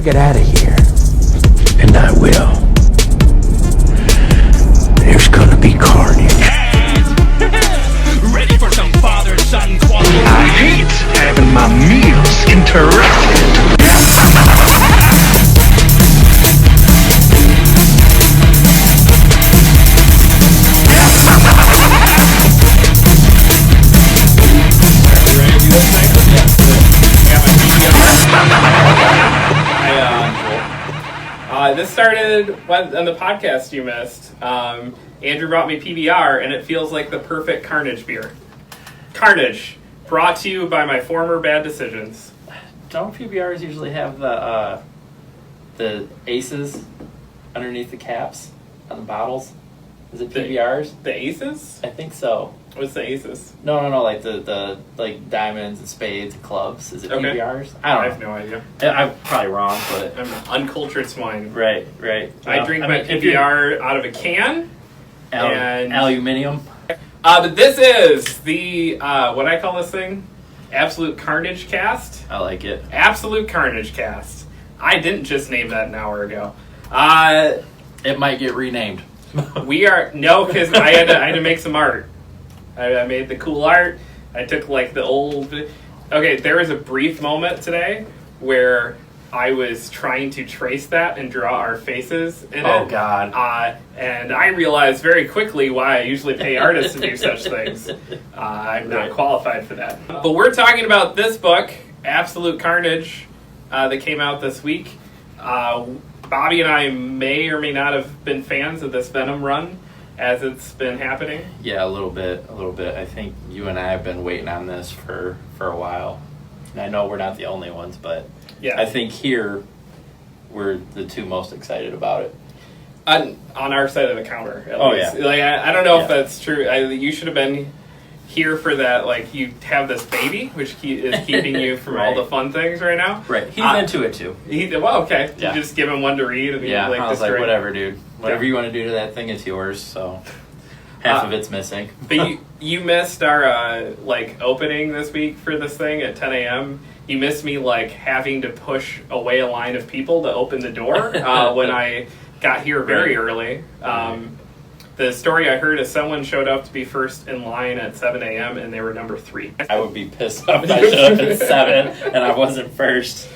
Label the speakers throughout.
Speaker 1: I get out of here, and I will, there's gonna be carnage.
Speaker 2: Ready for some father-son quality?
Speaker 1: I hate having my meals interrupted.
Speaker 3: This started on the podcast you missed. Andrew brought me PBR, and it feels like the perfect Carnage beer. Carnage, brought to you by my former bad decisions.
Speaker 4: Don't PBRs usually have the aces underneath the caps on the bottles? Is it PBRs?
Speaker 3: The aces?
Speaker 4: I think so.
Speaker 3: What's the aces?
Speaker 4: No, like the like diamonds and spades and clubs. Is it
Speaker 3: Okay.
Speaker 4: PBRs?
Speaker 3: I have no idea.
Speaker 4: I'm probably wrong, but
Speaker 3: I'm uncultured swine.
Speaker 4: right.
Speaker 3: I drink my PBR out of a can. And
Speaker 4: aluminium.
Speaker 3: But this is the what I call this thing? Absolute Carnage cast.
Speaker 4: I like it.
Speaker 3: Absolute Carnage cast. I didn't just name that an hour ago.
Speaker 4: It might get renamed.
Speaker 3: Because I had to make some art. I made the cool art. I took like the old. Okay, there was a brief moment today where I was trying to trace that and draw our faces in it.
Speaker 4: Oh God!
Speaker 3: And I realized very quickly why I usually pay artists to do such things. I'm not qualified for that. But we're talking about this book, Absolute Carnage, that came out this week. Bobby and I may or may not have been fans of this Venom run as it's been happening.
Speaker 4: Yeah, a little bit. I think you and I have been waiting on this for a while. And I know we're not the only ones, but
Speaker 3: yeah,
Speaker 4: I think here we're the two most excited about it.
Speaker 3: On our side of the counter, at least.
Speaker 4: Yeah.
Speaker 3: Like I don't know if that's true. You should have been here for that. Like you have this baby, which is keeping you from all the fun things right now.
Speaker 4: Right, he's into it too.
Speaker 3: Okay.
Speaker 4: Yeah.
Speaker 3: You just give him one to read, and
Speaker 4: Yeah, I was like, whatever, dude. Whatever
Speaker 3: Yeah.
Speaker 4: you want to do to that thing, it's yours. So half of it's missing.
Speaker 3: But you missed our opening this week for this thing at 10 a.m. You missed me having to push away a line of people to open the door when I got here very early. The story I heard is someone showed up to be first in line at 7 a.m. and they were number 3.
Speaker 4: I would be pissed off if I showed up at 7 and I wasn't first.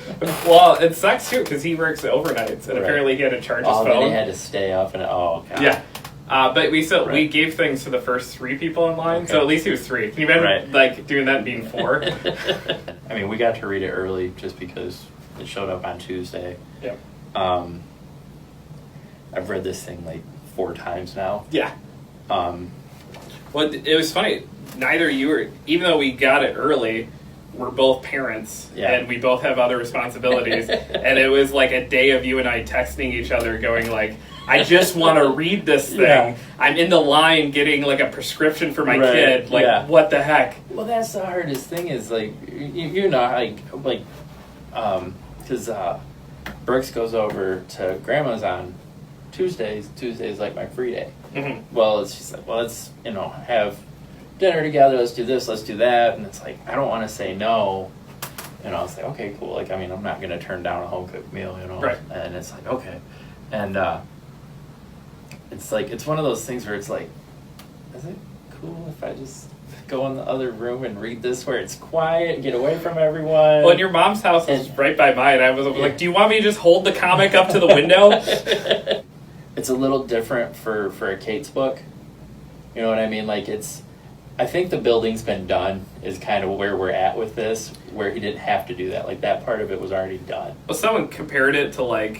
Speaker 3: Well, it sucks too because he works overnights and apparently he had to charge his phone.
Speaker 4: Then he had to stay up and God.
Speaker 3: Yeah. But we gave things to the first 3 people in line, so at least he was 3. Can you imagine doing that and being 4?
Speaker 4: I mean, we got to read it early just because it showed up on Tuesday.
Speaker 3: Yep.
Speaker 4: I've read this thing 4 times now.
Speaker 3: Yeah. Well, it was funny. Neither you or, even though we got it early, we're both parents and we both have other responsibilities. And it was like a day of you and I texting each other going I just want to read this thing. Yeah. I'm in the line getting a prescription for my kid. What the heck?
Speaker 4: Well, that's the hardest thing is you know, because Brooks goes over to Grandma's on Tuesdays. Tuesday's my free day.
Speaker 3: Mm-hmm.
Speaker 4: Well, it's just let's have dinner together. Let's do this. Let's do that. And it's I don't want to say no. It's okay, cool. I'm not gonna turn down a home cooked meal.
Speaker 3: Right.
Speaker 4: And it's okay, and it's one of those things where it's is it cool if I just go in the other room and read this where it's quiet, get away from everyone?
Speaker 3: Well, and your mom's house is right by mine. I was do you want me to just hold the comic up to the window?
Speaker 4: It's a little different for a Kate's book. You know what I mean? I think the building's been done is kind of where we're at with this, where he didn't have to do that. That part of it was already done.
Speaker 3: Well, someone compared it to what's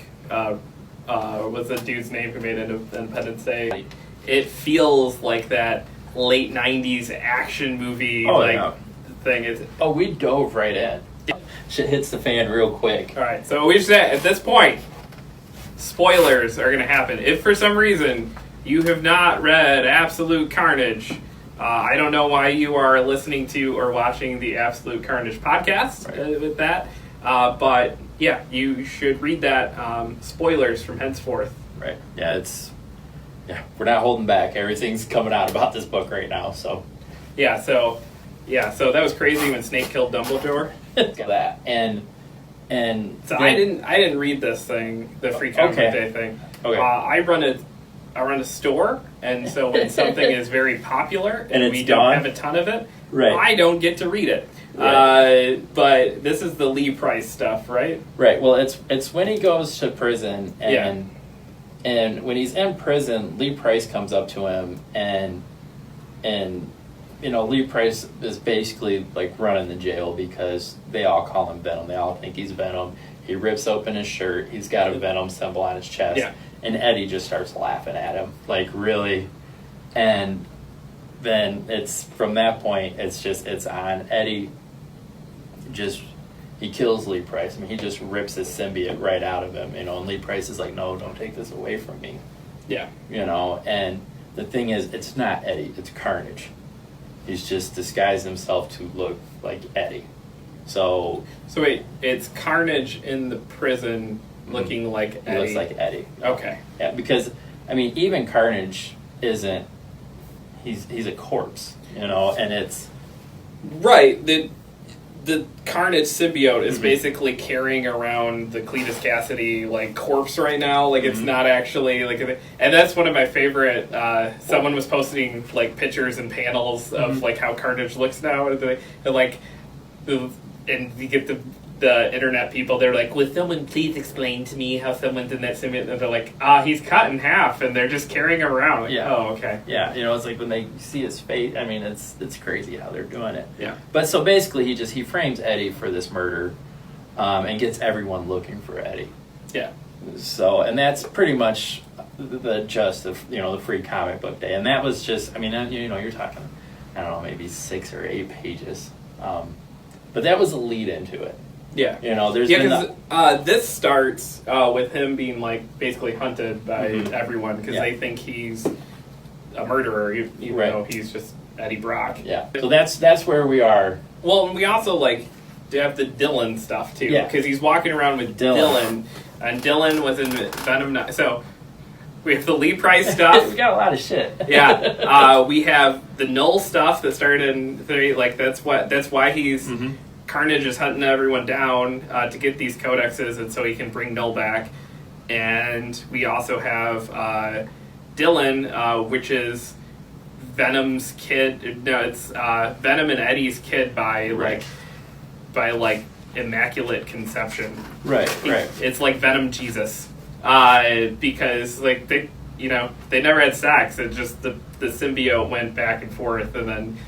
Speaker 3: the dude's name who made Independence Day? It feels like that late 90s action movie thing.
Speaker 4: We dove right in. Shit hits the fan real quick.
Speaker 3: All right, so we said at this point, spoilers are going to happen. If for some reason you have not read Absolute Carnage, I don't know why you are listening to or watching the Absolute Carnage podcast with that. But yeah, you should read that. Spoilers from henceforth.
Speaker 4: Right. Yeah, we're not holding back. Everything's coming out about this book right now. So
Speaker 3: so that was crazy when Snape killed Dumbledore.
Speaker 4: that, and
Speaker 3: So I didn't read this thing, the free comic book day thing.
Speaker 4: Okay.
Speaker 3: I run a store, and so when something is very popular and we don't have a ton of it,
Speaker 4: right.
Speaker 3: I don't get to read it.
Speaker 4: Right.
Speaker 3: But this is the Lee Price stuff, right?
Speaker 4: Right. Well, it's when he goes to prison, and when he's in prison, Lee Price comes up to him, and Lee Price is basically like running the jail because they all call him Venom. They all think he's Venom. He rips open his shirt. He's got a Venom symbol on his chest.
Speaker 3: Yeah.
Speaker 4: And Eddie just starts laughing at him, like, really. And then it's from that point, it's on. Eddie he kills Lee Price. I mean, he just rips his symbiote right out of him, and Lee Price is like, no, don't take this away from me.
Speaker 3: Yeah.
Speaker 4: And the thing is, it's not Eddie, it's Carnage. He's just disguised himself to look like Eddie. So
Speaker 3: wait, it's Carnage in the prison looking like Eddie.
Speaker 4: He looks like Eddie.
Speaker 3: Okay.
Speaker 4: Yeah, because I mean, even Carnage isn't. He's a corpse, and it's
Speaker 3: right. The Carnage symbiote is basically carrying around the Cletus Cassidy corpse right now. It's not actually and that's one of my favorite. Someone was posting pictures and panels of how Carnage looks now, and you get the internet people. They're like, "Would someone please explain to me how someone's in that symbiote?" And they're like, he's cut in half, and they're just carrying him around. Oh, okay.
Speaker 4: Yeah, it's like when they see his face. I mean, it's crazy how they're doing it.
Speaker 3: Yeah.
Speaker 4: But so basically, he frames Eddie for this murder, and gets everyone looking for Eddie.
Speaker 3: Yeah.
Speaker 4: So, and that's pretty much the gist of the free comic book day, and that was just. I mean, you're talking, I don't know, maybe 6 or 8 pages, but that was a lead into it.
Speaker 3: Yeah.
Speaker 4: There's
Speaker 3: because this starts with him being basically hunted by everyone because they think he's a murderer, even though he's just Eddie Brock.
Speaker 4: Yeah. So that's where we are.
Speaker 3: Well, and we also have the Dylan stuff too, because he's walking around with Dylan, and Dylan was in Venom. So we have the Lee Price stuff.
Speaker 4: We got a lot of shit.
Speaker 3: Yeah. We have the Null stuff that started in 3. That's why he's. Carnage is hunting everyone down to get these codexes, and so he can bring Null back. And we also have Dylan, which is Venom's kid. No, it's Venom and Eddie's kid by immaculate conception.
Speaker 4: Right.
Speaker 3: It's like Venom Jesus, because they never had sex. It just the symbiote went back and forth, and then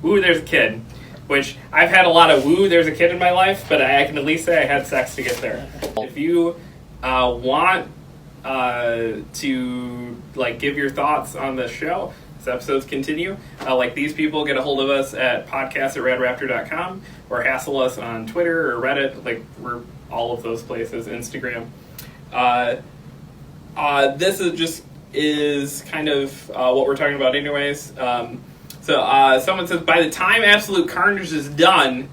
Speaker 3: ooh, there's a kid. Which I've had a lot of there's a kid in my life, but I can at least say I had sex to get there. If you want to give your thoughts on the show, as episodes continue, these people, get a hold of us at podcast@radraptor.com or hassle us on Twitter or Reddit. We're all of those places, Instagram. This is kind of what we're talking about anyways. So someone says, by the time Absolute Carnage is done,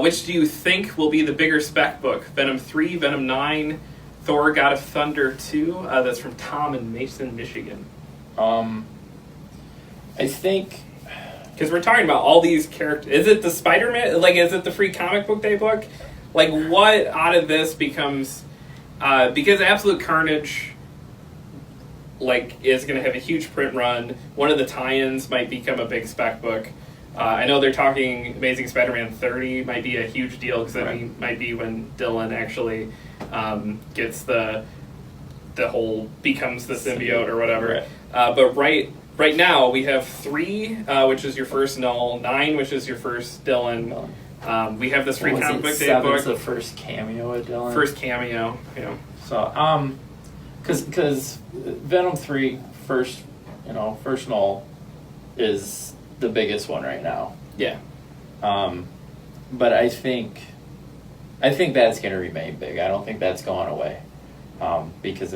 Speaker 3: which do you think will be the bigger spec book? Venom 3, Venom 9, Thor God of Thunder 2? That's from Tom in Mason, Michigan.
Speaker 4: I think...
Speaker 3: Because we're talking about all these characters. Is it the Spider-Man? Is it the free comic book day book? What out of this becomes... because Absolute Carnage... is going to have a huge print run. One of the tie-ins might become a big spec book. I know they're talking Amazing Spider-Man 30 might be a huge deal because that might be when Dylan actually gets the whole becomes the symbiote or whatever. But right now we have 3, which is your first Null, 9, which is your first Dylan. We have this free comic book day book.
Speaker 4: The first cameo of Dylan.
Speaker 3: First cameo. Yeah.
Speaker 4: So Because Venom 3 first Null is the biggest one right now.
Speaker 3: Yeah.
Speaker 4: But I think that's going to remain big. I don't think that's going away. Because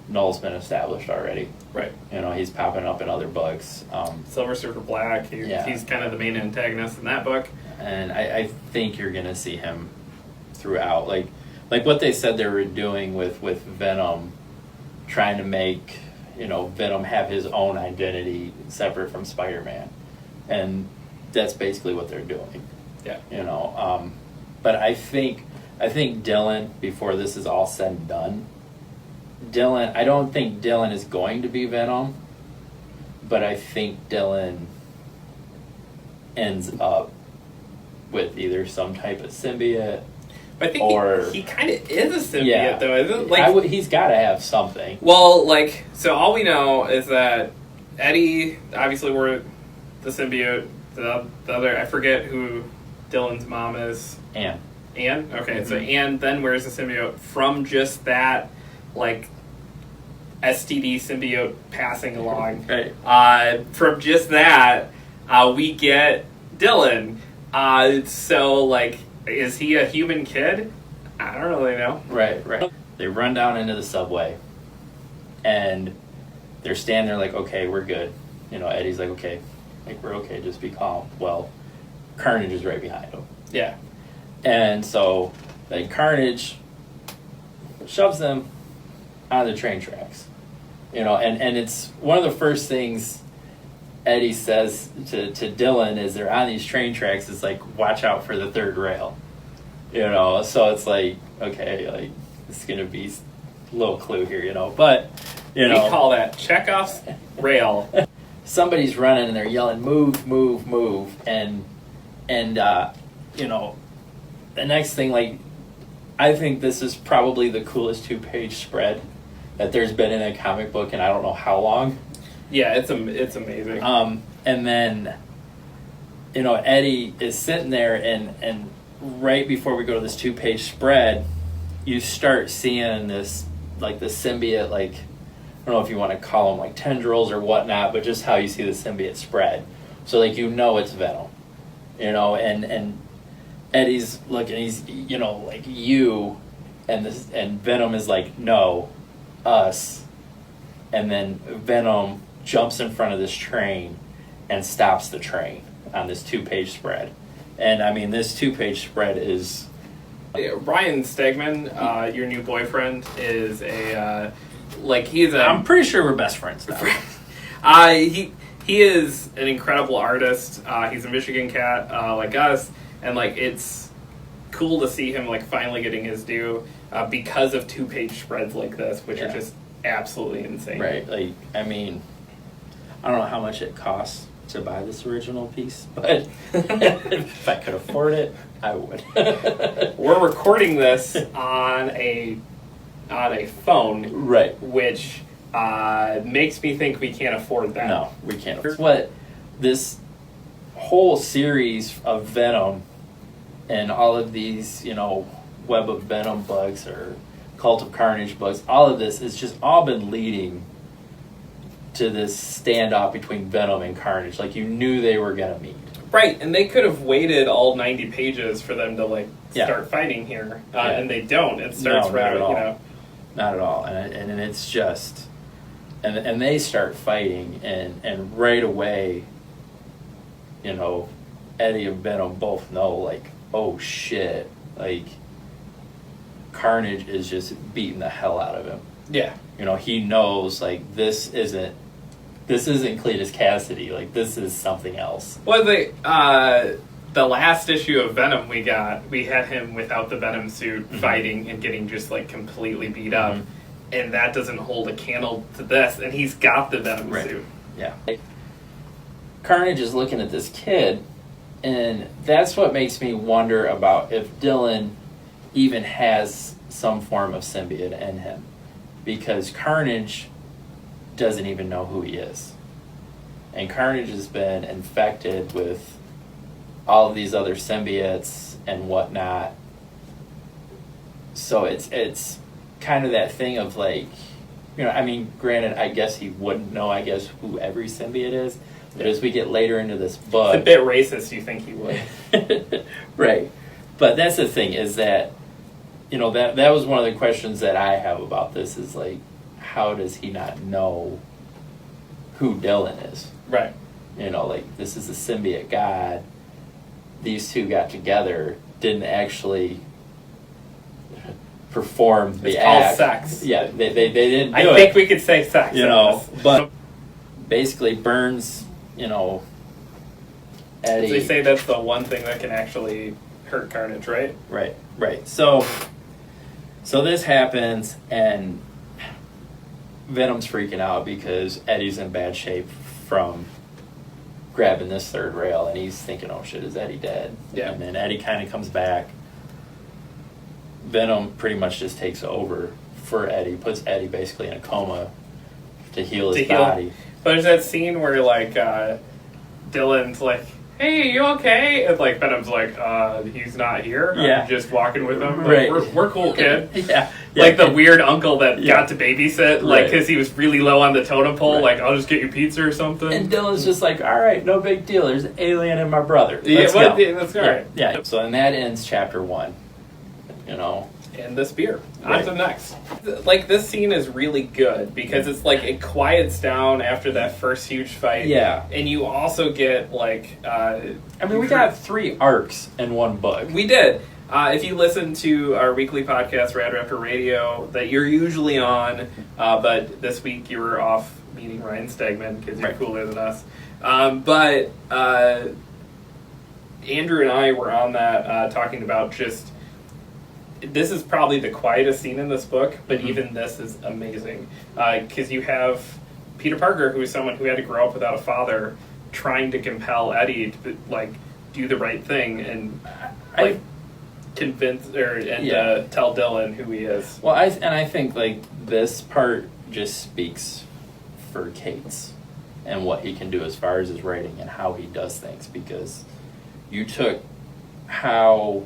Speaker 4: Null's been established already.
Speaker 3: Right.
Speaker 4: He's popping up in other books.
Speaker 3: Silver Surfer Black. He's kind of the main antagonist in that book.
Speaker 4: And I think you're going to see him throughout. Like what they said they were doing with Venom, trying to make Venom have his own identity separate from Spider-Man, and that's basically what they're doing.
Speaker 3: Yeah.
Speaker 4: But I think Dylan, before this is all said and done, I don't think Dylan is going to be Venom, but I think Dylan ends up with either some type of symbiote.
Speaker 3: But I think
Speaker 4: or
Speaker 3: he kind of is a symbiote, though, isn't it?
Speaker 4: He's got to have something.
Speaker 3: Well, so all we know is that Eddie, obviously, we're the symbiote. The other, I forget who Dylan's mom is.
Speaker 4: Anne?
Speaker 3: Okay, so
Speaker 4: Mm-hmm.
Speaker 3: Anne then wears the symbiote from just that, STD symbiote passing along.
Speaker 4: Right.
Speaker 3: From just that, we get Dylan. Is he a human kid? I don't really know.
Speaker 4: Right. They run down into the subway, and they're standing there like, okay, we're good. Eddie's like, okay, we're okay, just be calm. Well, Carnage is right behind him.
Speaker 3: Yeah.
Speaker 4: And so, Carnage shoves them on the train tracks. And it's one of the first things Eddie says to Dylan is they're on these train tracks, it's watch out for the third rail. So it's okay, it's going to be a little clue here, but,
Speaker 3: We call that Chekhov's rail.
Speaker 4: Somebody's running and they're yelling, move, move, move. And the next thing, I think this is probably the coolest 2-page spread that there's been in a comic book in I don't know how long.
Speaker 3: Yeah, it's amazing.
Speaker 4: And then, Eddie is sitting there, and right before we go to this 2-page spread, you start seeing this, the symbiote, I don't know if you want to call them tendrils or whatnot, but just how you see the symbiote spread. So, it's Venom, and Eddie's looking, he's, you, and Venom is no, us, and then Venom jumps in front of this train and stops the train on this 2-page spread. And I mean, this 2-page spread is...
Speaker 3: Ryan Stegman, your new boyfriend, is he's a...
Speaker 4: I'm pretty sure we're best friends now.
Speaker 3: He is an incredible artist. He's a Michigan cat, like us, and it's cool to see him finally getting his due because of 2-page spreads like this, which are just absolutely insane.
Speaker 4: Right. I mean, I don't know how much it costs to buy this original piece, but if I could afford it, I would.
Speaker 3: We're recording this on a phone,
Speaker 4: right?
Speaker 3: Which makes me think we can't afford that.
Speaker 4: No, we can't. What this whole series of Venom and all of these, Web of Venom bugs or Cult of Carnage bugs, all of this has just all been leading to this standoff between Venom and Carnage. You knew they were going to meet.
Speaker 3: Right, and they could have waited all 90 pages for them to start fighting here, and they don't. It starts
Speaker 4: not at all. Not at all, and it's just, and they start fighting, and right away, Eddie and Venom both know oh shit, Carnage is just beating the hell out of him.
Speaker 3: Yeah,
Speaker 4: he knows this isn't Cletus Cassidy. This is something else.
Speaker 3: Well, the last issue of Venom we had him without the Venom suit fighting and getting just completely beat up, and that doesn't hold a candle to this. And he's got the Venom suit.
Speaker 4: Yeah. Carnage is looking at this kid, and that's what makes me wonder about if Dylan even has some form of symbiote in him, because Carnage doesn't even know who he is. And Carnage has been infected with all of these other symbiotes and whatnot. So it's kind of that thing of granted, I guess he wouldn't know, who every symbiote is. But as we get later into this book...
Speaker 3: It's a bit racist, you think he would.
Speaker 4: Right. But that's the thing, is that, that was one of the questions that I have about this, is how does he not know who Dylan is?
Speaker 3: Right.
Speaker 4: This is a symbiote god. These two got together, didn't actually perform the act.
Speaker 3: It's called sex.
Speaker 4: Yeah, they didn't do it.
Speaker 3: I think we could say sex.
Speaker 4: But basically Burns, Eddie...
Speaker 3: They say that's the one thing that can actually hurt Carnage, right?
Speaker 4: Right. So this happens, and Venom's freaking out because Eddie's in bad shape from grabbing this third rail, and he's thinking, oh shit, is Eddie dead?
Speaker 3: Yeah.
Speaker 4: And then Eddie kind of comes back. Venom pretty much just takes over for Eddie, puts Eddie basically in a coma to heal his body.
Speaker 3: But there's that scene where, like, Dylan's like, hey, you okay? And, like, Venom's like, he's not here.
Speaker 4: Yeah.
Speaker 3: I'm just walking with him. Like,
Speaker 4: Right.
Speaker 3: we're cool, kid.
Speaker 4: Yeah.
Speaker 3: Like the weird uncle that
Speaker 4: Yeah.
Speaker 3: got to babysit, like,
Speaker 4: Right.
Speaker 3: because he was really low on the totem pole.
Speaker 4: Right.
Speaker 3: Like, I'll just get you pizza or something.
Speaker 4: And Dylan's just like, all right, no big deal. There's an alien in my brother. Let's
Speaker 3: yeah,
Speaker 4: go.
Speaker 3: yeah, that's all right.
Speaker 4: Yeah. So and that ends chapter 1. You know.
Speaker 3: And this beer.
Speaker 4: Right.
Speaker 3: On to the next. Like, this scene is really good because it's like it quiets down after that first huge fight.
Speaker 4: Yeah.
Speaker 3: And you also get, like,
Speaker 4: I mean, we got 3 arcs in one book.
Speaker 3: We did. If you listen to our weekly podcast, Rad Raptor Radio, that you're usually on, but this week you were off meeting Ryan Stegman because you're
Speaker 4: Right.
Speaker 3: cooler than us. But Andrew and I were on that talking about just, this is probably the quietest scene in this book, but even this is amazing. Because you have Peter Parker, who is someone who had to grow up without a father, trying to compel Eddie to, like, do the right thing and, like, convince tell Dylan who he is.
Speaker 4: Well, I think like this part just speaks for Cates and what he can do as far as his writing and how he does things, because you took how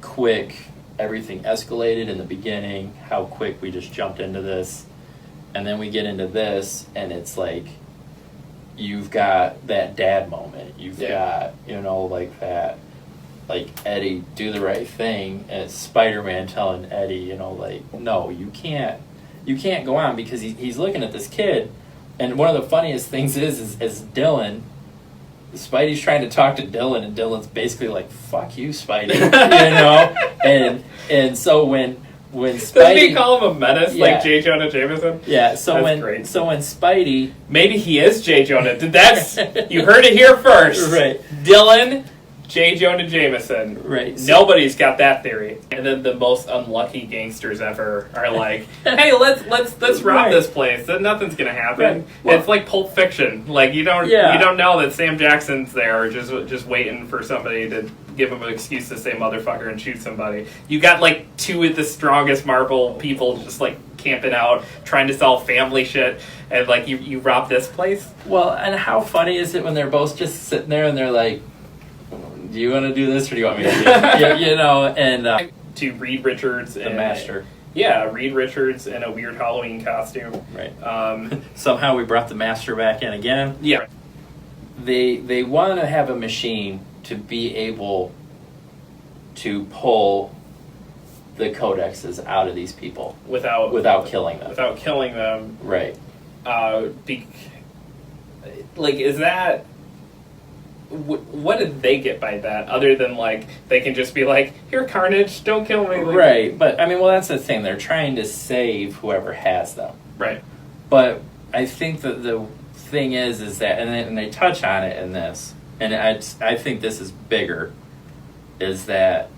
Speaker 4: quick everything escalated in the beginning, how quick we just jumped into this, and then we get into this, and it's like you've got that dad moment. You've got, you know, like that. Like, Eddie, do the right thing, and it's Spider-Man telling Eddie, you know, like, no, you can't go on, because he's looking at this kid, and one of the funniest things is Dylan, Spidey's trying to talk to Dylan, and Dylan's basically like, fuck you, Spidey, you know, and so when Spidey...
Speaker 3: Doesn't he call him a menace,
Speaker 4: Yeah.
Speaker 3: like J. Jonah Jameson?
Speaker 4: Yeah, so
Speaker 3: That's
Speaker 4: when
Speaker 3: great.
Speaker 4: so when Spidey...
Speaker 3: Maybe he is J. Jonah. That's... You heard it here first.
Speaker 4: Right.
Speaker 3: Dylan... J. Jonah Jameson.
Speaker 4: Right.
Speaker 3: Nobody's got that theory. And then the most unlucky gangsters ever are like, hey, let's rob
Speaker 4: Right.
Speaker 3: this place. Then nothing's gonna happen.
Speaker 4: Right. Well-
Speaker 3: It's like Pulp Fiction. Like, you don't know that Sam Jackson's there just waiting for somebody to give him an excuse to say motherfucker and shoot somebody. You got like 2 of the strongest Marvel people just like camping out, trying to sell family shit, and like you rob this place.
Speaker 4: Well, and how funny is it when they're both just sitting there and they're like, do you want to do this or do you want me to do it? You know, and...
Speaker 3: to Reed Richards.
Speaker 4: the Master.
Speaker 3: Yeah, Reed Richards in a weird Halloween costume.
Speaker 4: Right. Somehow we brought the Master back in again.
Speaker 3: Yeah.
Speaker 4: They want to have a machine to be able to pull the codexes out of these people without killing them.
Speaker 3: Without killing them.
Speaker 4: Right.
Speaker 3: Like, is that... What did they get by that, other than, like, they can just be like, here, Carnage, don't kill me. Like,
Speaker 4: Right, but, I mean, well, that's the thing. They're trying to save whoever has them.
Speaker 3: Right.
Speaker 4: But I think that the thing is that, and they touch on it in this, and I think this is bigger, is that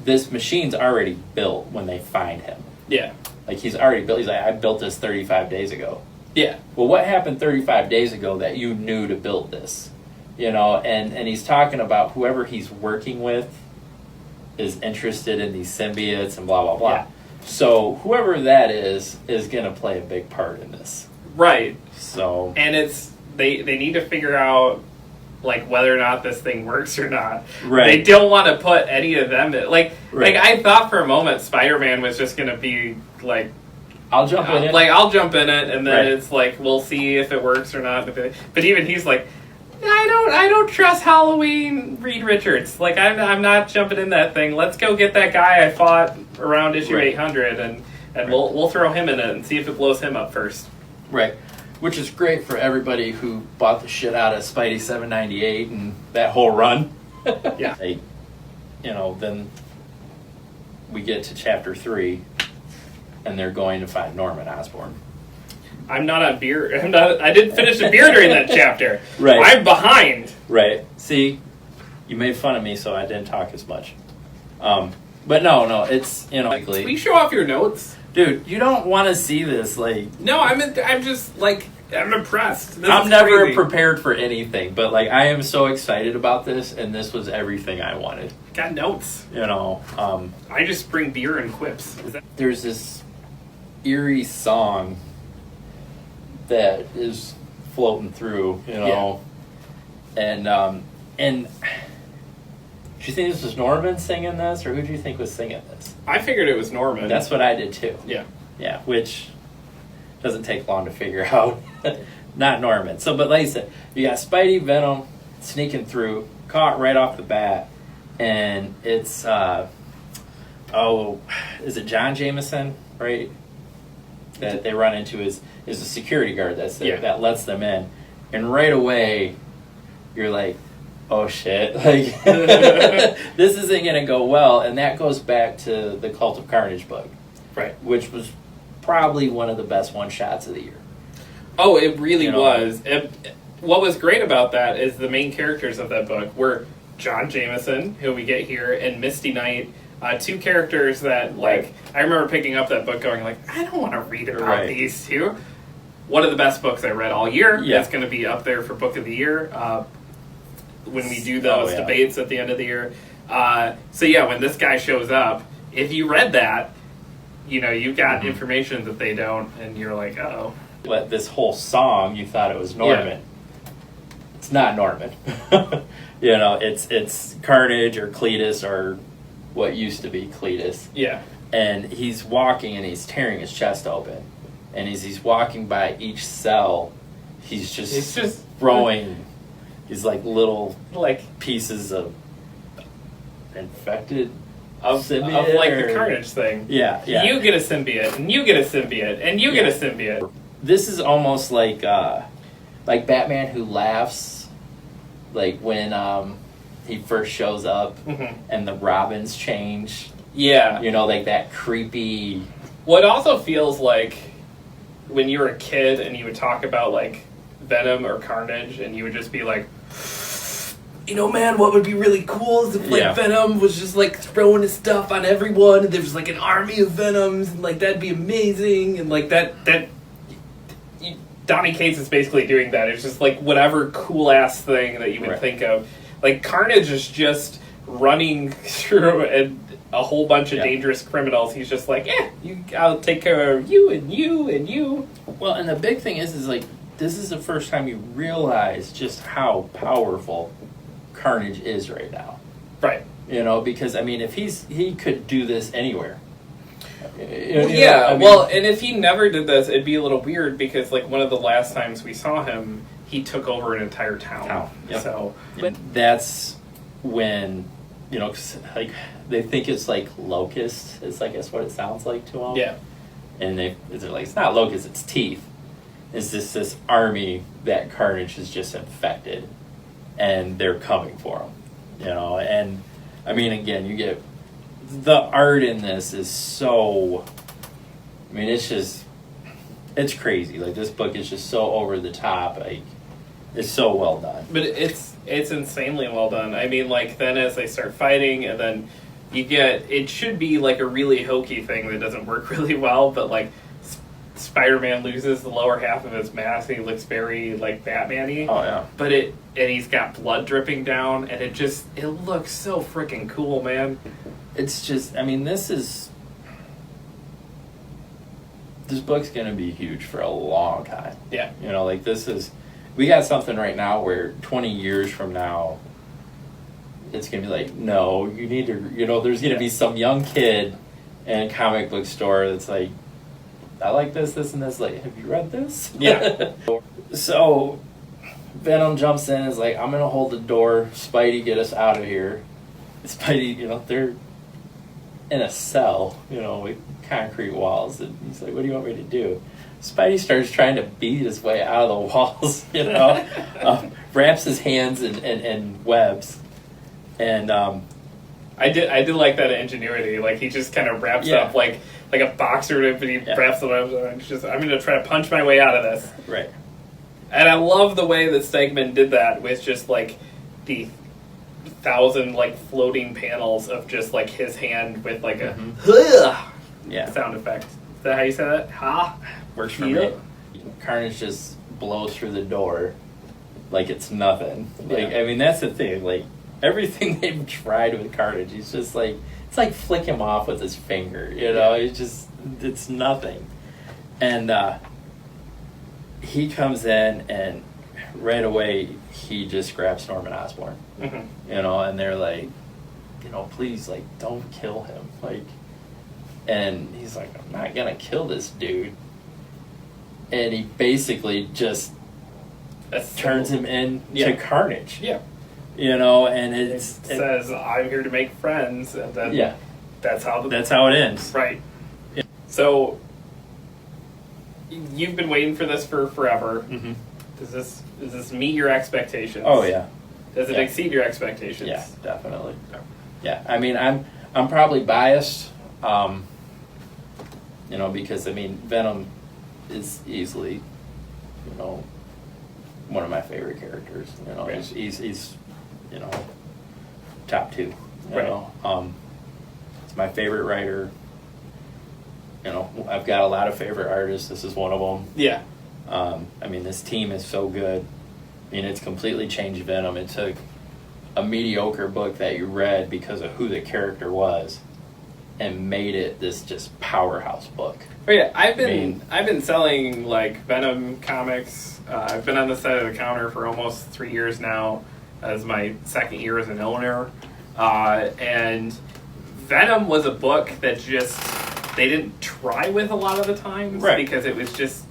Speaker 4: this machine's already built when they find him.
Speaker 3: Yeah.
Speaker 4: Like, he's already built. He's like, I built this 35 days ago.
Speaker 3: Yeah.
Speaker 4: Well, what happened 35 days ago that you knew to build this? You know, and he's talking about whoever he's working with is interested in these symbiotes and blah, blah, blah.
Speaker 3: Yeah.
Speaker 4: So whoever that is going to play a big part in this.
Speaker 3: Right.
Speaker 4: So...
Speaker 3: And it's... They need to figure out, like, whether or not this thing works or not.
Speaker 4: Right.
Speaker 3: They don't want to put any of them in... Like,
Speaker 4: Right.
Speaker 3: like I thought for a moment Spider-Man was just going to be, like...
Speaker 4: I'll jump in it.
Speaker 3: Like, I'll jump in it, and then
Speaker 4: Right.
Speaker 3: it's like, we'll see if it works or not. But even he's like... I don't trust Halloween Reed Richards. Like, I'm not jumping in that thing. Let's go get that guy I fought around issue
Speaker 4: Right.
Speaker 3: 800, and we'll throw him in it and see if it blows him up first.
Speaker 4: Right. Which is great for everybody who bought the shit out of Spidey 798 and that whole run.
Speaker 3: Yeah.
Speaker 4: Then we get to chapter 3, and they're going to find Norman Osborn.
Speaker 3: I didn't finish the beer during that chapter.
Speaker 4: Right.
Speaker 3: I'm behind.
Speaker 4: Right. See, You made fun of me, so I didn't talk as much. But no, it's, you know,
Speaker 3: Will you show off your notes?
Speaker 4: dude, you don't want to see this, like...
Speaker 3: No, I'm just, like, I'm impressed.
Speaker 4: I'm never prepared for anything, but, like, I am so excited about this, and this was everything I wanted.
Speaker 3: Got notes.
Speaker 4: You know,
Speaker 3: I just bring beer and quips.
Speaker 4: there's this eerie song that is floating through, you know, and do you think this was Norman singing this, or who do you think was singing this?
Speaker 3: I figured it was Norman.
Speaker 4: That's what I did too.
Speaker 3: Yeah,
Speaker 4: which doesn't take long to figure out. Not Norman. So, but like I said, you got Spidey, Venom sneaking through, caught right off the bat, and it's is it John Jameson, right? That they run into is a security guard that's there, that lets them in, and right away you're like, oh shit, like this isn't gonna go well, and that goes back to the Cult of Carnage book,
Speaker 3: right?
Speaker 4: Which was probably one of the best one shots of the year.
Speaker 3: Oh, it really was. What was great about that is the main characters of that book were John Jameson, who we get here, and Misty Knight. Two characters that, like, I remember picking up that book going, like, I don't want to read about these two. One of the best books I read all year.
Speaker 4: Yeah.
Speaker 3: It's going to be up there for Book of the Year when we do those debates at the end of the year. So, yeah, when this guy shows up, if you read that, you know, you've got information that they don't, and you're like, uh-oh.
Speaker 4: But this whole song, you thought it was Norman.
Speaker 3: Yeah.
Speaker 4: It's not Norman. You know, it's Carnage or Cletus or what used to be Cletus.
Speaker 3: Yeah.
Speaker 4: And he's walking and he's tearing his chest open. And as he's walking by each cell, he's just throwing these like little pieces of infected
Speaker 3: of like the Carnage thing.
Speaker 4: Yeah.
Speaker 3: You get a symbiote, and you get a symbiote, and you get a symbiote.
Speaker 4: This is almost like Batman Who Laughs, like when he first shows up and the Robins change.
Speaker 3: Yeah.
Speaker 4: You know, like that creepy...
Speaker 3: Well, it also feels like when you were a kid and you would talk about, like, Venom or Carnage, and you would just be like, you know, man, what would be really cool is if, like, Venom was just, like, throwing his stuff on everyone, and there was, like, an army of Venoms, and, like, that'd be amazing, and, like, that Donny Cates is basically doing that. It's just, like, whatever cool-ass thing that you would think of. Like, Carnage is just running through a whole bunch of dangerous criminals. He's just like, I'll take care of you and you and you.
Speaker 4: Well, and the big thing is like, this is the first time you realize just how powerful Carnage is right now.
Speaker 3: Right.
Speaker 4: You know, because, I mean, if he could do this anywhere.
Speaker 3: And if he never did this, it'd be a little weird because, like, one of the last times we saw him, he took over an entire town.
Speaker 4: Yep.
Speaker 3: So,
Speaker 4: but that's when, you know, 'cause, like, they think it's like locust is, I guess, what it sounds like to them.
Speaker 3: Yeah.
Speaker 4: And they're like, it's not locust, it's teeth. It's just this army that Carnage has just infected, and they're coming for him. You know, and I mean, again, you get the art in this is so. I mean, it's crazy. Like, this book is just so over the top. Like, it's so well done.
Speaker 3: But it's insanely well done. I mean, like, then as they start fighting, and then you get, it should be like a really hokey thing that doesn't work really well, but, like, Spider-Man loses the lower half of his mask, and he looks very, like, Batman-y.
Speaker 4: Oh, yeah.
Speaker 3: But and he's got blood dripping down, and it looks so freaking cool, man.
Speaker 4: It's just, I mean, this book's going to be huge for a long time.
Speaker 3: Yeah.
Speaker 4: You know, like, we got something right now where 20 years from now, it's going to be like, no, you need to, you know, there's going to be some young kid in a comic book store that's like, I like this, and this. Like, have you read this?
Speaker 3: Yeah.
Speaker 4: So, Venom jumps in and is like, I'm going to hold the door. Spidey, get us out of here. Spidey, you know, they're in a cell, you know, with concrete walls. And he's like, what do you want me to do? Spidey starts trying to beat his way out of the walls, you know. Wraps his hands in webs. And
Speaker 3: I did like that ingenuity. Like, he just kind of wraps up like a boxer, but he wraps the webs around. He's just, I'm going to try to punch my way out of this.
Speaker 4: Right. And
Speaker 3: I love the way that Stegman did that with just, like, the 1,000 like floating panels of just like his hand with like a
Speaker 4: Yeah.
Speaker 3: sound effect. Is that how you say that? Ha!
Speaker 4: Works for
Speaker 3: Yeah.
Speaker 4: me. Carnage just blows through the door like it's nothing. Like,
Speaker 3: Yeah.
Speaker 4: I mean, that's the thing. Like, everything they've tried with Carnage, he's just like, it's like flick him off with his finger, you know? It's nothing. And he comes in, and right away, he just grabs Norman Osborn.
Speaker 3: Mm-hmm.
Speaker 4: You know, and they're like, you know, please, like, don't kill him. Like, and he's like, I'm not gonna kill this dude. And he basically just turns him into Carnage.
Speaker 3: Yeah.
Speaker 4: You know, and
Speaker 3: It says, I'm here to make friends, and then that's how
Speaker 4: it ends.
Speaker 3: Right. Yeah. So, you've been waiting for this for forever.
Speaker 4: Mm-hmm.
Speaker 3: Does this meet your expectations?
Speaker 4: Oh yeah.
Speaker 3: Does it exceed your expectations?
Speaker 4: Yeah, definitely. Yeah, I mean, I'm probably biased, you know, because I mean, Venom is easily, you know, one of my favorite characters. You know,
Speaker 3: Right.
Speaker 4: he's you know, top 2. You
Speaker 3: Right.
Speaker 4: know, it's my favorite writer. You know, I've got a lot of favorite artists. This is one of them.
Speaker 3: Yeah.
Speaker 4: I mean, this team is so good. I mean, it's completely changed Venom. It took a mediocre book that you read because of who the character was and made it this just powerhouse book.
Speaker 3: Oh yeah, I've been selling like Venom comics. I've been on this side of the counter for almost 3 years now, as my second year as an owner. And Venom was a book that just they didn't try with a lot of the times,
Speaker 4: right?
Speaker 3: Because it was just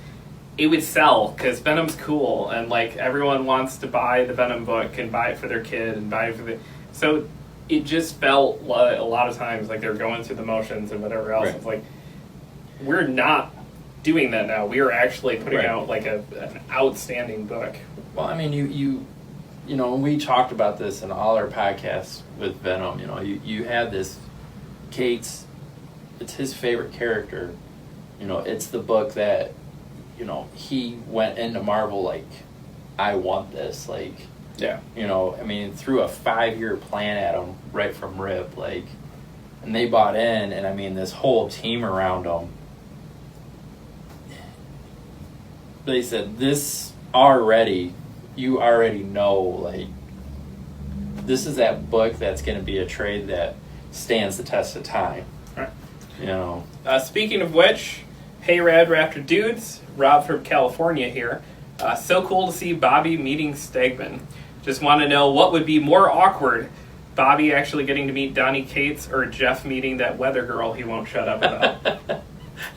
Speaker 3: it would sell because Venom's cool and like everyone wants to buy the Venom book and buy it for their kid and buy it for the so it just felt a lot of times like they're going through the motions and whatever else.
Speaker 4: Right.
Speaker 3: It's like we're not doing that now. We are actually putting
Speaker 4: Right.
Speaker 3: out like an outstanding book.
Speaker 4: Well, I mean, you know, we talked about this in all our podcasts with Venom. You know, you had this Kate's. It's his favorite character. You know, it's the book that, you know, he went into Marvel like, I want this. Like,
Speaker 3: Yeah.
Speaker 4: you know, I mean, threw a 5-year plan at him right from rip. Like, and they bought in, and I mean, this whole team around him. They said, this already, you already know, like, this is that book that's going to be a trade that stands the test of time.
Speaker 3: Right.
Speaker 4: You know.
Speaker 3: Speaking of which, hey Rad Raptor dudes, Rob from California here. So cool to see Bobby meeting Stegman. Just want to know what would be more awkward, Bobby actually getting to meet Donny Cates or Jeff meeting that weather girl he won't shut up about.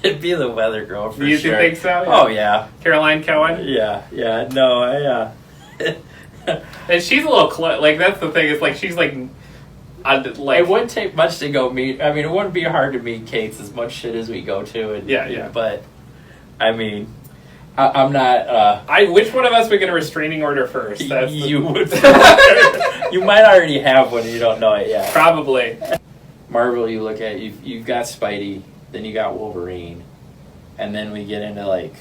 Speaker 4: It'd be the weather girl for
Speaker 3: You
Speaker 4: sure.
Speaker 3: think so? Yeah.
Speaker 4: Oh, yeah.
Speaker 3: Caroline Cohen?
Speaker 4: Yeah. No,
Speaker 3: And she's a little like that's the thing. It's like she's like
Speaker 4: it wouldn't take much to go meet. I mean, it wouldn't be hard to meet Kate's as much shit as we go to. And,
Speaker 3: Yeah.
Speaker 4: But, I mean, I'm not.
Speaker 3: Which one of us would get a restraining order first? That's
Speaker 4: you would. You might already have one. You don't know it yet.
Speaker 3: Probably.
Speaker 4: Marvel, you look at you've got Spidey, then you got Wolverine, and then we get into like,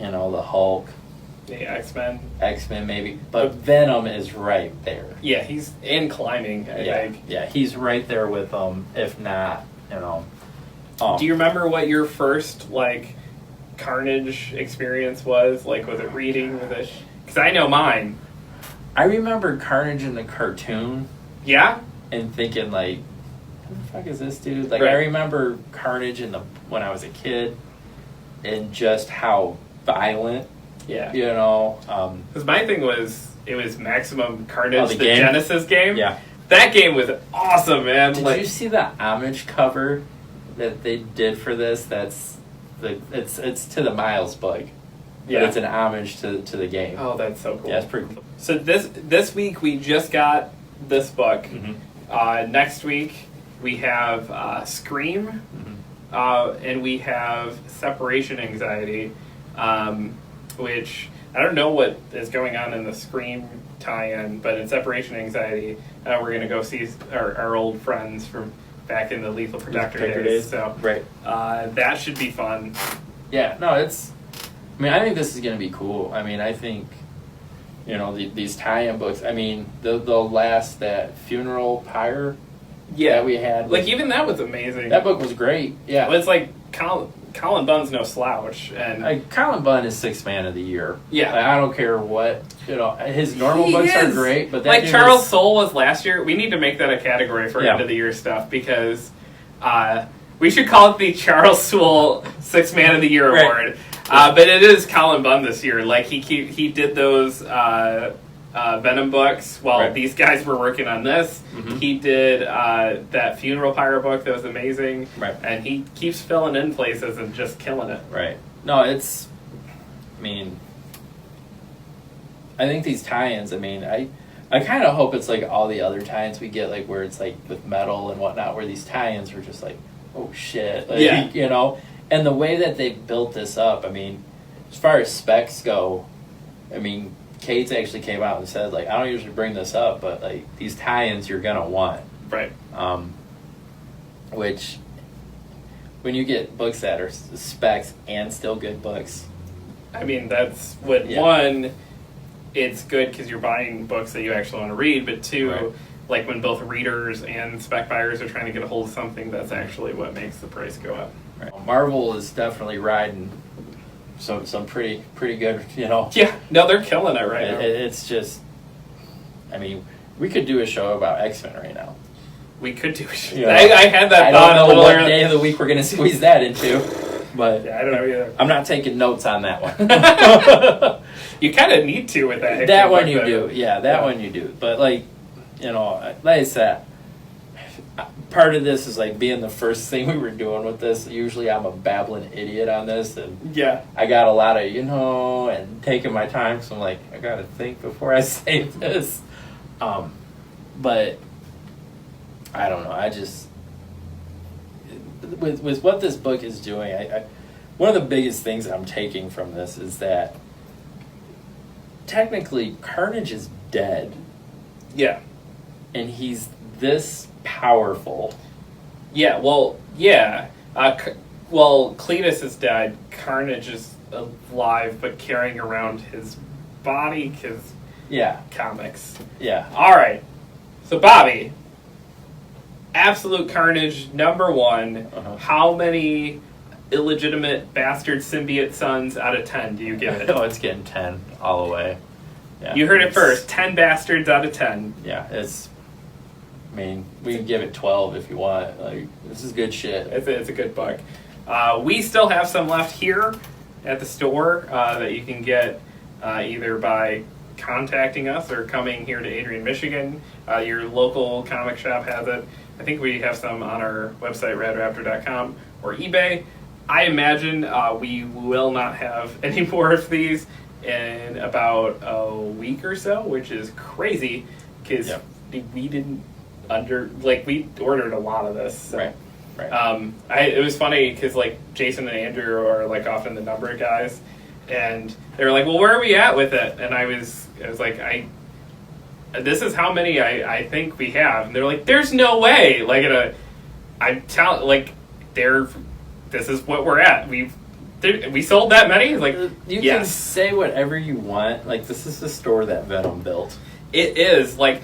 Speaker 4: you know, the Hulk,
Speaker 3: The X-Men
Speaker 4: maybe, but Venom is right there.
Speaker 3: Yeah, he's in climbing. I think.
Speaker 4: Yeah, he's right there with them. If not, you know.
Speaker 3: Do you remember what your first like Carnage experience was? Like, was it reading? Was it? Because I know mine.
Speaker 4: I remember Carnage in the cartoon.
Speaker 3: Yeah.
Speaker 4: And thinking like, who the fuck is this dude? Like,
Speaker 3: Right.
Speaker 4: I remember Carnage when I was a kid, and just how violent.
Speaker 3: Yeah.
Speaker 4: You know.
Speaker 3: Because my thing was it was Maximum Carnage,
Speaker 4: Oh,
Speaker 3: the
Speaker 4: the game?
Speaker 3: Genesis game.
Speaker 4: Yeah.
Speaker 3: That game was awesome, man.
Speaker 4: Did you see the homage cover that they did for this? It's to the Miles book.
Speaker 3: Yeah.
Speaker 4: But it's an homage to the game.
Speaker 3: Oh, that's so cool.
Speaker 4: Yeah, it's pretty cool.
Speaker 3: So this week we just got this book.
Speaker 4: Mm-hmm.
Speaker 3: Next week we have Scream,
Speaker 4: Mm-hmm.
Speaker 3: and we have Separation Anxiety, which I don't know what is going on in the Scream tie-in, but in Separation Anxiety, we're going to go see our old friends from back in the Lethal Protector days. So
Speaker 4: right.
Speaker 3: that should be fun.
Speaker 4: Yeah, no, I mean, I think this is going to be cool. I mean, I think, you know, these tie-in books. I mean, the last, that Funeral Pyre that we had.
Speaker 3: Like, even that was amazing.
Speaker 4: That book was great, yeah.
Speaker 3: But it's like, Colin Bunn's no slouch. And
Speaker 4: Colin Bunn is Sixth Man of the Year.
Speaker 3: Yeah.
Speaker 4: I don't care what, you know, his normal books are great, but that
Speaker 3: like
Speaker 4: dude
Speaker 3: Charles
Speaker 4: is,
Speaker 3: Soule was last year. We need to make that a category for end of the year stuff, because we should call it the Charles Soule Sixth Man of the Year award. But it is Colin Bunn this year. Like, he did those Venom books while these guys were working on this. Mm-hmm. He did that Funeral Pyre book that was amazing. Right. And he keeps filling in places and just killing it.
Speaker 4: Right. No, it's, I mean, I think these tie-ins, I mean, I kind of hope it's like all the other tie-ins we get, like where it's like with metal and whatnot, where these tie-ins are just like, oh shit. Like, you know? And the way that they built this up, I mean, as far as specs go, I mean, Kate's actually came out and said, like, I don't usually bring this up, but, like, these tie-ins you're going to want.
Speaker 3: Right.
Speaker 4: Which, when you get books that are specs and still good books.
Speaker 3: I mean, that's what, one, it's good because you're buying books that you actually want to read, but two, like, when both readers and spec buyers are trying to get a hold of something, that's actually what makes the price go up.
Speaker 4: Right. Marvel is definitely riding some pretty good, you know.
Speaker 3: Yeah, no, they're killing it right now.
Speaker 4: It's just, I mean, we could do a show about X-Men right now.
Speaker 3: We could do a show. You know, I had that thought
Speaker 4: a little earlier. Day of the week we're going to squeeze that into, but
Speaker 3: I don't know either.
Speaker 4: I'm not taking notes on that one.
Speaker 3: You kind of need to with that.
Speaker 4: That one you do, that one you do. But, like, you know, like I said, part of this is like being the first thing we were doing with this. Usually I'm a babbling idiot on this, and I got a lot of, you know, and taking my time, so I'm like, I gotta think before I say this. But I don't know, I just, with what this book is doing, I one of the biggest things I'm taking from this is that technically Carnage is dead.
Speaker 3: Yeah.
Speaker 4: And he's this powerful.
Speaker 3: Yeah, well, yeah. Well, Cletus is dead. Carnage is alive, but carrying around his body because comics.
Speaker 4: Yeah.
Speaker 3: All right. So, Bobby, Absolute Carnage #1. How many illegitimate bastard symbiote sons out of 10 do you give it?
Speaker 4: Oh, it's getting 10 all the way. Yeah,
Speaker 3: you heard it first. 10 bastards out of 10.
Speaker 4: Yeah, it's. I mean, we can give it 12 if you want. Like, this is good shit.
Speaker 3: It's a good book. We still have some left here at the store that you can get either by contacting us or coming here to Adrian, Michigan. Your local comic shop has it. I think we have some on our website, radraptor.com, or eBay. I imagine we will not have any more of these in about a week or so, which is crazy because we didn't we ordered a lot of this. So.
Speaker 4: Right.
Speaker 3: It was funny because like Jason and Andrew are like often the number guys, and they were like, "Well, where are we at with it?" And I was like, "This is how many I think we have." And they're like, "There's no way!" Like this is what we're at. We sold that many. Like
Speaker 4: you can say whatever you want. Like this is the store that Venom built.
Speaker 3: It is like.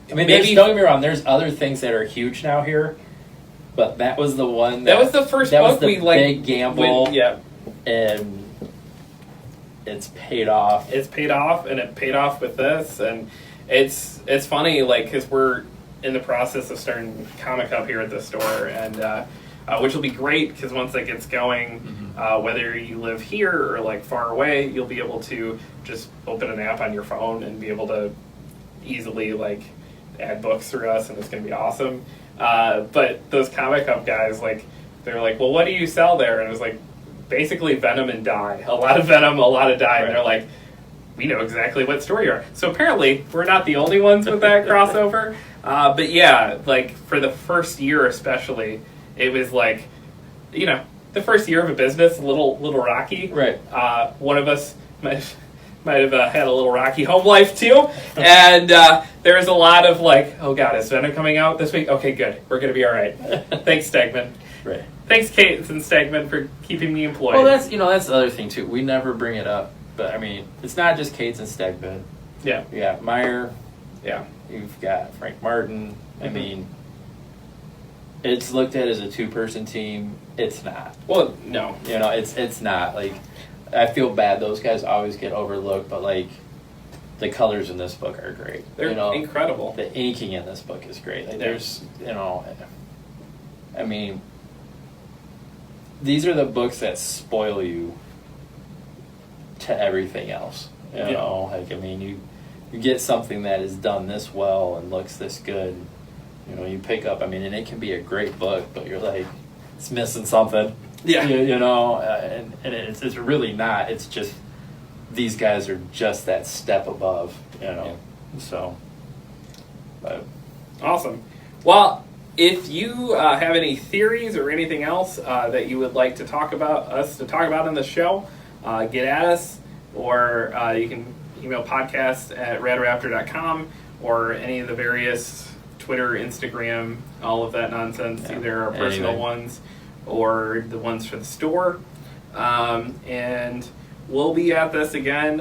Speaker 4: I mean, don't get me wrong. There's other things that are huge now here, but that was the one.
Speaker 3: That was the first book we like.
Speaker 4: Big gamble. And it's paid off.
Speaker 3: It's paid off, and it paid off with this, and it's funny, like because we're in the process of starting Comic Hub here at the store, and which will be great because once that gets going, whether you live here or like far away, you'll be able to just open an app on your phone and be able to easily like. Add books through us, and it's going to be awesome. But those Comic Hub guys, like, they're like, well, what do you sell there? And it was like, basically Venom and Die. A lot of Venom, a lot of Die. And they're like, we know exactly what store you are. So apparently, we're not the only ones with that crossover. But yeah, like, for the first year especially, it was like, you know, the first year of a business, a little rocky.
Speaker 4: Right.
Speaker 3: One of us might have had a little rocky home life too, and there was a lot of like, oh god, is Venom coming out this week? Okay, good, we're gonna be all right. Thanks, Stegman.
Speaker 4: Right.
Speaker 3: Thanks, Kate and Stegman, for keeping me employed.
Speaker 4: Well, that's the other thing too. We never bring it up. But I mean, it's not just Cates and Stegbin.
Speaker 3: Yeah.
Speaker 4: You got Meyer.
Speaker 3: Yeah.
Speaker 4: You've got Frank Martin. I
Speaker 3: Mm-hmm.
Speaker 4: mean, it's looked at as a 2-person team. It's not.
Speaker 3: Well, no.
Speaker 4: You know, it's not. Like, I feel bad. Those guys always get overlooked, but like, the colors in this book are great.
Speaker 3: They're
Speaker 4: you know,
Speaker 3: incredible.
Speaker 4: the inking in this book is great. Like, there's, you know, I mean, these are the books that spoil you to everything else. You know, like, I mean, you get something that is done this well and looks this good. You know, you pick up, I mean, and it can be a great book, but you're like, it's missing something.
Speaker 3: Yeah.
Speaker 4: You know, and it's really not. It's just, these guys are just that step above, you know. Yeah. So, but.
Speaker 3: Awesome. Well, if you have any theories or anything else that you would like to talk about in the show, get at us, or you can email podcast@radraptor.com, or any of the various Twitter, Instagram, all of that nonsense, either our personal ones or the ones for the store. And we'll be at this again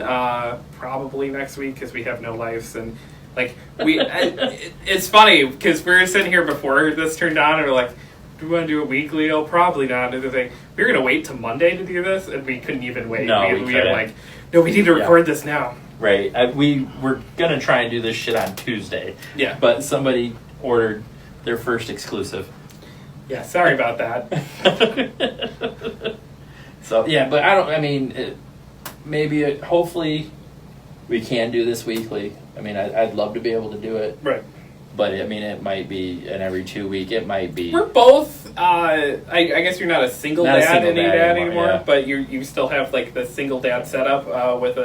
Speaker 3: probably next week because we have no lives. And like it's funny because we were sitting here before this turned on and we're like, do we want to do it weekly? Oh, probably not. And we were going to wait till Monday to do this, and we couldn't even wait.
Speaker 4: No,
Speaker 3: we had like, no, we need to record this now.
Speaker 4: Right. We were going to try and do this shit on Tuesday.
Speaker 3: Yeah.
Speaker 4: But somebody ordered their first exclusive.
Speaker 3: Yeah, sorry about that.
Speaker 4: So, yeah, but hopefully we can do this weekly. I mean, I'd love to be able to do it.
Speaker 3: Right.
Speaker 4: But, I mean, it might be an every 2 week. It might be.
Speaker 3: We're both, I guess you're not a single dad anymore,
Speaker 4: yeah.
Speaker 3: but you still have like the single dad setup with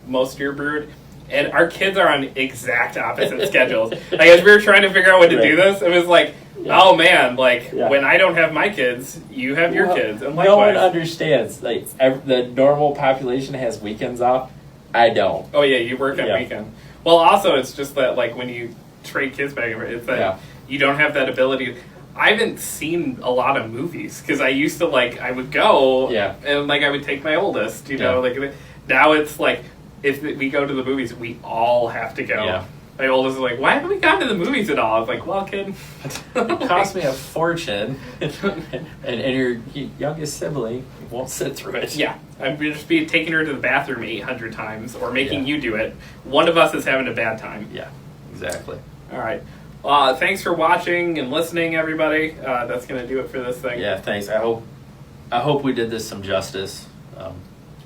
Speaker 3: most of your brood. And our kids are on exact opposite schedules. Like, as we were trying to figure out when to do this, it was like, oh man, when I don't have my kids, you have your kids. And likewise.
Speaker 4: No one understands. Like, the normal population has weekends off. I don't.
Speaker 3: Oh yeah, you work on weekend. Well, also it's just that like when you trade kids back and forth, it's that you don't have that ability. I haven't seen a lot of movies because I used to I would go and I would take my oldest, you know, now it's like if we go to the movies, we all have to go. Yeah. My oldest is like, why haven't we gone to the movies at all? I was like, well, kid,
Speaker 4: it cost me a fortune, and your youngest sibling won't sit through it.
Speaker 3: Yeah, I'm just be taking her to the bathroom 800 times or making you do it. One of us is having a bad time.
Speaker 4: Yeah, exactly.
Speaker 3: All right. Thanks for watching and listening, everybody. That's going to do it for this thing.
Speaker 4: Yeah, thanks. I hope we did this some justice.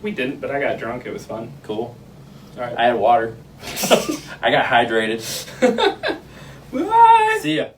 Speaker 3: We didn't, but I got drunk. It was fun.
Speaker 4: Cool.
Speaker 3: All right.
Speaker 4: I had water. I got hydrated.
Speaker 3: Bye.
Speaker 4: See ya.